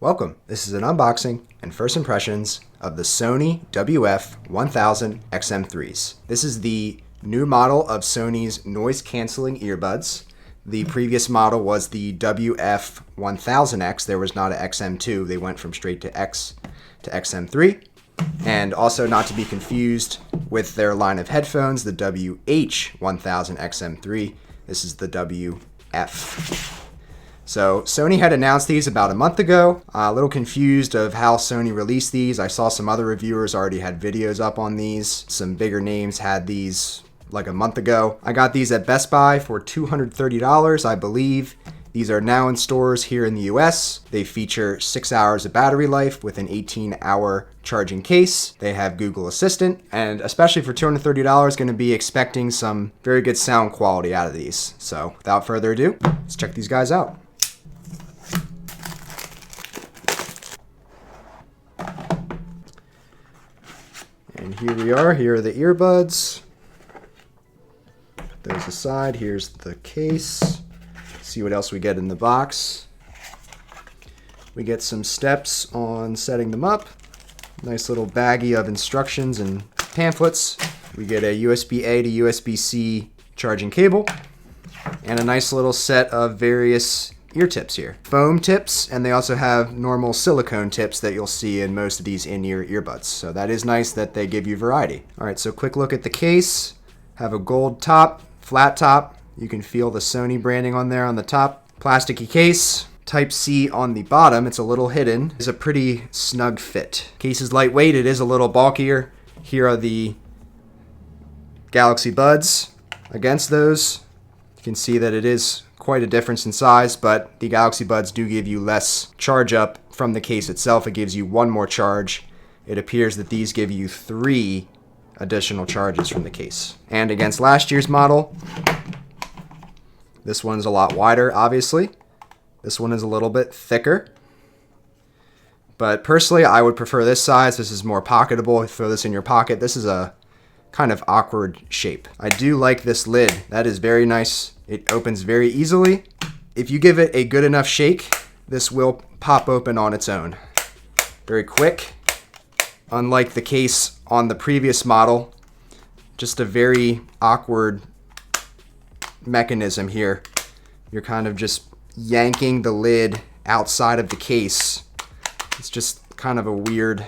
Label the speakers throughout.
Speaker 1: Welcome. This is an unboxing and first impressions of the Sony WF-1000XM3s. This is the new model of Sony's noise-canceling earbuds. The previous model was the WF-1000X. There was not an XM2. They went from straight to X to XM3. And also not to be confused with their line of headphones, the WH-1000XM3. This is the WF. So Sony had announced these about a month ago. A little confused of how Sony released these. I saw some other reviewers already had videos up on these. Some bigger names had these like a month ago. I got these at Best Buy for $230, I believe. These are now in stores here in the US. They feature 6 hours of battery life with an 18-hour charging case. They have Google Assistant, and especially for $230, going to be expecting some very good sound quality out of these. So without further ado, let's check these guys out. And here we are. Here are the earbuds. Put those aside. Here's the case. See what else we get in the box. We get some steps on setting them up. Nice little baggie of instructions and pamphlets. We get a USB-A to USB-C charging cable. And a nice little set of various ear tips here. Foam tips, and they also have normal silicone tips that you'll see in most of these in-ear earbuds. So that is nice that they give you variety. All right, so quick look at the case. Have a gold top, flat top. You can feel the Sony branding on there on the top. Plasticky case. Type-C on the bottom. It's a little hidden. It's a pretty snug fit. Case is lightweight. It is a little bulkier. Here are the Galaxy Buds. Against those, you can see that it is quite a difference in size, but the Galaxy Buds do give you less charge up from the case itself. It gives you one more charge. It appears that these give you 3 additional charges from the case. And against last year's model, this one's a lot wider, obviously. This one is a little bit thicker. But personally, I would prefer this size. This is more pocketable. Throw this in your pocket. This is a kind of awkward shape. I do like this lid. That is very nice. It opens very easily. If you give it a good enough shake, this will pop open on its own. Very quick. Unlike the case on the previous model, just a very awkward mechanism here. You're kind of just yanking the lid outside of the case. It's just kind of a weird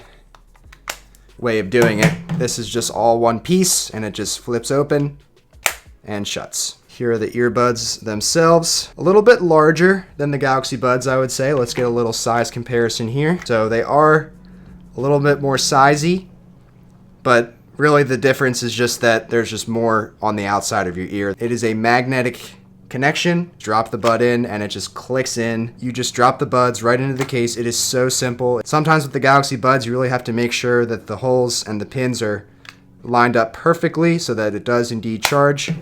Speaker 1: way of doing it. This is just all one piece and it just flips open and shuts. Here are the earbuds themselves. A little bit larger than the Galaxy Buds, I would say. Let's get a little size comparison here. So they are a little bit more sizey, but really the difference is just that there's just more on the outside of your ear. It is a magnetic connection. Drop the bud in and it just clicks in. You just drop the buds right into the case. It is so simple. Sometimes with the Galaxy Buds, you really have to make sure that the holes and the pins are lined up perfectly so that it does indeed charge.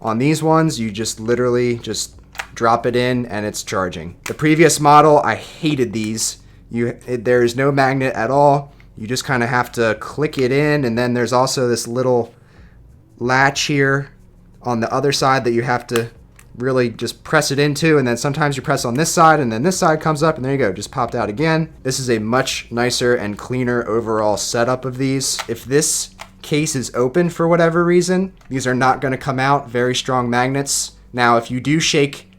Speaker 1: On these ones, you just literally just drop it in and it's charging. The previous model, I hated these. There is no magnet at all. You just kind of have to click it in, and then there's also this little latch here on the other side that you have to really just press it into, and then sometimes you press on this side and then this side comes up and there you go, just popped out again. This is a much nicer and cleaner overall setup of these. If this case is open for whatever reason, these are not going to come out. Very strong magnets. Now if you do shake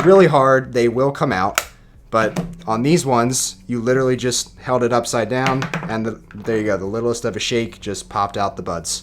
Speaker 1: really hard, they will come out. But on these ones, you literally just held it upside down and there you go, the littlest of a shake just popped out the buds.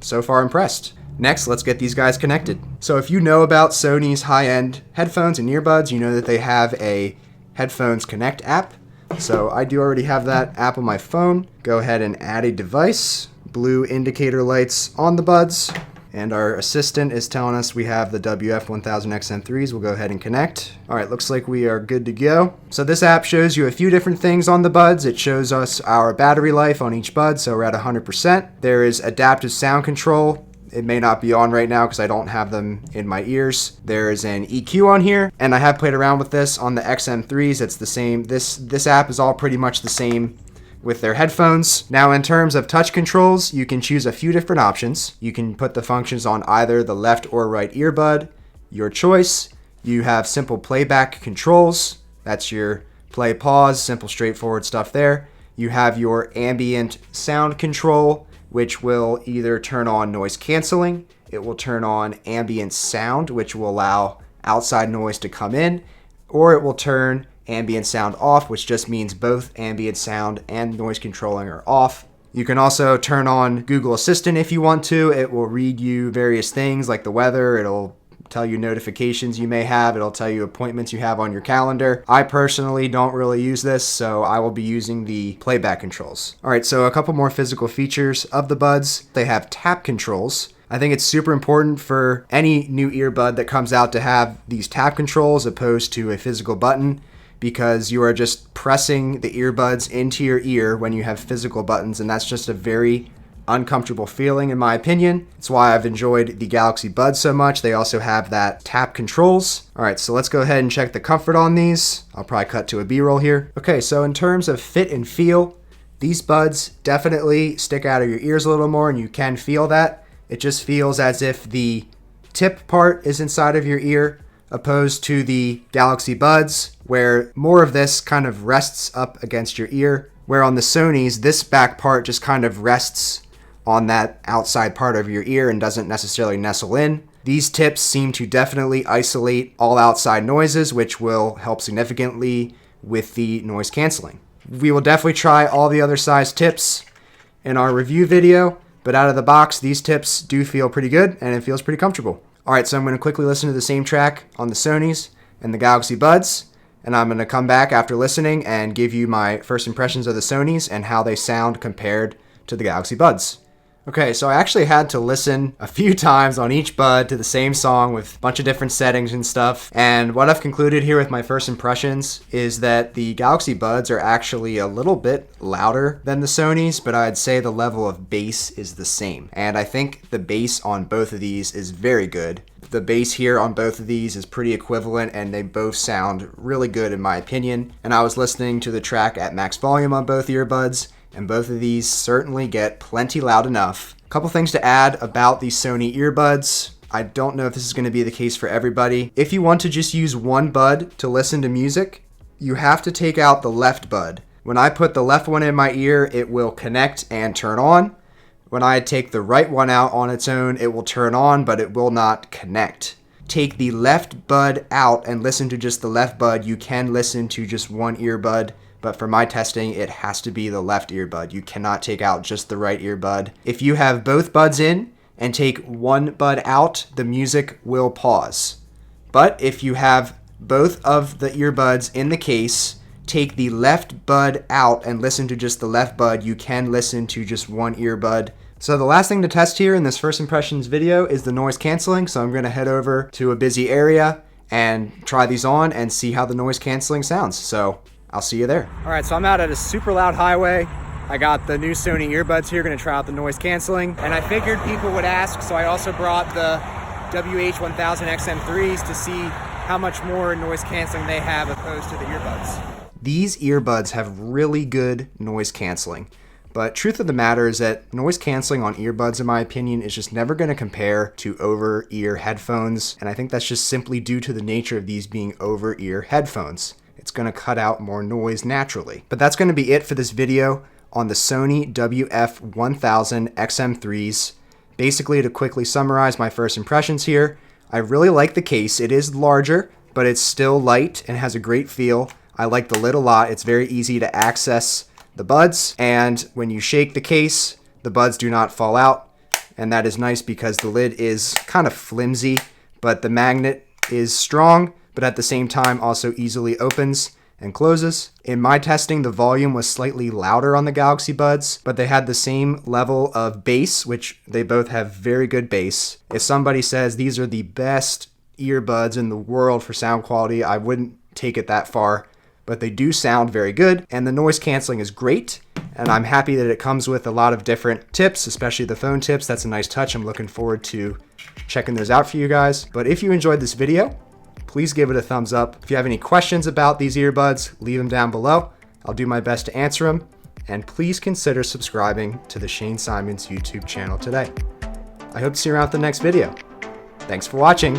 Speaker 1: So far impressed. Next, let's get these guys connected. So if you know about Sony's high-end headphones and earbuds, you know that they have a Headphones Connect app. So I do already have that app on my phone. Go ahead and add a device. Blue indicator lights on the buds. And our assistant is telling us we have the WF-1000XM3s. We'll go ahead and connect. All right, looks like we are good to go. So this app shows you a few different things on the buds. It shows us our battery life on each bud, so we're at 100%. There is adaptive sound control. It may not be on right now because I don't have them in my ears. There is an EQ on here, and I have played around with this on the XM3s. It's the same. This app is all pretty much the same with their headphones. Now in terms of touch controls, you can choose a few different options. You can put the functions on either the left or right earbud, your choice. You have simple playback controls. That's your play, pause, simple, straightforward stuff there. You have your ambient sound control, which will either turn on noise canceling, it will turn on ambient sound, which will allow outside noise to come in, or it will turn ambient sound off, which just means both ambient sound and noise controlling are off. You can also turn on Google Assistant if you want to. It will read you various things like the weather. It'll tell you notifications you may have. It'll tell you appointments you have on your calendar. I personally don't really use this, so I will be using the playback controls. All right, so a couple more physical features of the buds. They have tap controls. I think it's super important for any new earbud that comes out to have these tap controls opposed to a physical button, because you are just pressing the earbuds into your ear when you have physical buttons, and that's just a very uncomfortable feeling in my opinion. It's why I've enjoyed the Galaxy Buds so much. They also have that tap controls. All right, so let's go ahead and check the comfort on these. I'll probably cut to a B-roll here. Okay, so in terms of fit and feel, these buds definitely stick out of your ears a little more, and you can feel that. It just feels as if the tip part is inside of your ear, opposed to the Galaxy Buds, where more of this kind of rests up against your ear, where on the Sonys, this back part just kind of rests on that outside part of your ear and doesn't necessarily nestle in. These tips seem to definitely isolate all outside noises, which will help significantly with the noise canceling. We will definitely try all the other size tips in our review video, but out of the box, these tips do feel pretty good and it feels pretty comfortable. All right, so I'm going to quickly listen to the same track on the Sonys and the Galaxy Buds, and I'm going to come back after listening and give you my first impressions of the Sonys and how they sound compared to the Galaxy Buds. Okay, so I actually had to listen a few times on each bud to the same song with a bunch of different settings and stuff. And what I've concluded here with my first impressions is that the Galaxy Buds are actually a little bit louder than the Sonys, but I'd say the level of bass is the same. And I think the bass on both of these is very good. The bass here on both of these is pretty equivalent, and they both sound really good in my opinion. And I was listening to the track at max volume on both earbuds, and both of these certainly get plenty loud enough. A couple things to add about these Sony earbuds. I don't know if this is going to be the case for everybody. If you want to just use one bud to listen to music, you have to take out the left bud. When I put the left one in my ear, it will connect and turn on. When I take the right one out on its own, it will turn on, but it will not connect. Take the left bud out and listen to just the left bud. You can listen to just one earbud, but for my testing, it has to be the left earbud. You cannot take out just the right earbud. If you have both buds in and take one bud out, the music will pause. But if you have both of the earbuds in the case, take the left bud out and listen to just the left bud, you can listen to just one earbud. So the last thing to test here in this first impressions video is the noise canceling. So I'm gonna head over to a busy area and try these on and see how the noise canceling sounds. So I'll see you there. All right, so I'm out at a super loud highway. I got the new Sony earbuds here, gonna try out the noise canceling. And I figured people would ask, so I also brought the WH-1000XM3s to see how much more noise canceling they have opposed to the earbuds. These earbuds have really good noise canceling. But truth of the matter is that noise canceling on earbuds, in my opinion, is just never going to compare to over-ear headphones. And I think that's just simply due to the nature of these being over-ear headphones. It's going to cut out more noise naturally. But that's going to be it for this video on the Sony WF-1000XM3s. Basically, to quickly summarize my first impressions here, I really like the case. It is larger, but it's still light and has a great feel. I like the lid a lot. It's very easy to access the buds, and when you shake the case, the buds do not fall out, and that is nice because the lid is kind of flimsy, but the magnet is strong, but at the same time also easily opens and closes. In my testing, the volume was slightly louder on the Galaxy Buds, but they had the same level of bass, which they both have very good bass. If somebody says these are the best earbuds in the world for sound quality, I wouldn't take it that far, but they do sound very good, and the noise canceling is great, and I'm happy that it comes with a lot of different tips, especially the phone tips. That's a nice touch. I'm looking forward to checking those out for you guys. But if you enjoyed this video, please give it a thumbs up. If you have any questions about these earbuds, leave them down below. I'll do my best to answer them, and please consider subscribing to the Shane Simons YouTube channel today. I hope to see you around at the next video. Thanks for watching.